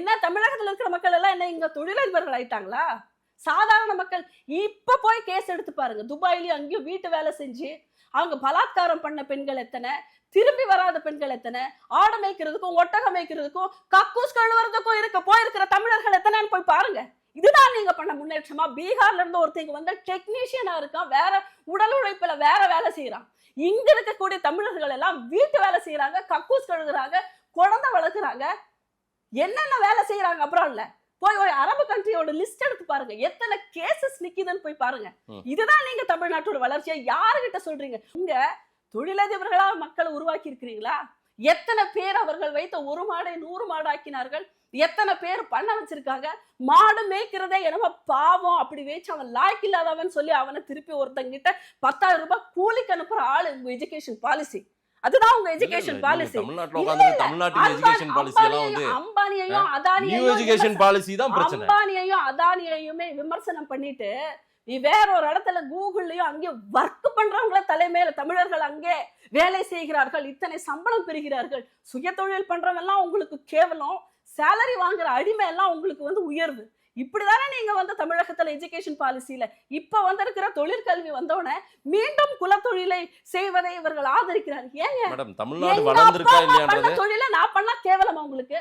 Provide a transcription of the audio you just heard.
என்ன தமிழகத்துல இருக்கிற மக்கள் எல்லாம் என்ன இங்க தொழிலதிபர்கள் ஆயிட்டாங்களா? சாதாரண மக்கள் இப்ப போய் கேஸ் எடுத்து பாருங்க. துபாயிலயும் அங்கேயும் வீட்டு வேலை செஞ்சு அவங்க பலாத்காரம் பண்ண பெண்கள் எத்தனை, திரும்பி வராத பெண்கள் எத்தனை, ஆடு மேய்க்கிறதுக்கும் ஒட்டகம் மேய்க்கிறதுக்கும் கக்கூஸ் கழுவுறதுக்கும் போயிருக்கிற தமிழர்கள் எத்தனைன்னு போய் பாருங்க. இதுதான் நீங்க பண்ண முன்னேற்றமா? பீகார்ல இருந்து ஒருத்தங்க வந்து டெக்னீஷியனா இருக்கான், வேற உடல் உழைப்புல வேற வேலை செய்யறான். இங்க இருக்கக்கூடிய தமிழர்கள் எல்லாம் வீட்டு வேலை செய்யறாங்க, கக்கூஸ் கழுகுறாங்க, குழந்தை வளர்க்குறாங்க, என்னென்ன வேலை செய்யறாங்க. அப்புறம் இல்ல போய் அரபு கண்ட்ரியோட லிஸ்ட் எடுத்து பாருங்க, எத்தனை கேசஸ் நிக்குதுன்னு போய் பாருங்க. இதுதான் நீங்க தமிழ்நாட்டோட வளர்ச்சியை யாருகிட்ட சொல்றீங்க? இங்க தொழிலதிபர்களா மக்களை உருவாக்கி இருக்கிறீங்களா? எத்தனை பேர் அவர்கள் வைத்த 1 மாடை 100 மாடு ஆக்கினார்கள்? எத்தனை பேர் பண்ண வச்சிருக்காங்க? மாடு மேய்க்கிறதே என்னமோ பாவம், அப்படி வச்சு அவன் லாய்க்கு இல்லாதவன் சொல்லி அவனை திருப்பி ஒருத்தங்கிட்ட 10,000 ரூபாய் கூலிக்கு அனுப்புற ஆளு உங்க எஜுகேஷன் பாலிசி. அதுதான் உங்க எஜுகேஷன் பாலிசி. அம்பானியையும் அதானியையுமே விமர்சனம் பண்ணிட்டு நீ வேற ஒரு இடத்துல கூகுள்லயும் அங்கே ஒர்க் பண்றவங்கள தலைமையில தமிழர்கள் அங்கே வேலை செய்கிறார்கள், இத்தனை சம்பளம் பெறுகிறார்கள். சுய தொழில் பண்றவங்க எல்லாம் உங்களுக்கு கேவலம், சேலரி வாங்குற அடிமை எல்லாம் உங்களுக்கு வந்து உயர்வு. இப்படிதானே நீங்க வந்து தமிழகத்துல எஜுகேஷன் பாலிசியில இப்ப வந்திருக்கிற தொழிற்கல்வி வந்தோடனே மீண்டும் குலத்தொழிலை செய்வதை இவர்கள் ஆதரிக்கிறார்கள். ஏங்க தமிழ்நாடு வளர்ந்திருக்கா இல்லையான்றதை தொழிலை நான் பண்ணா கேவலமா உங்களுக்கு?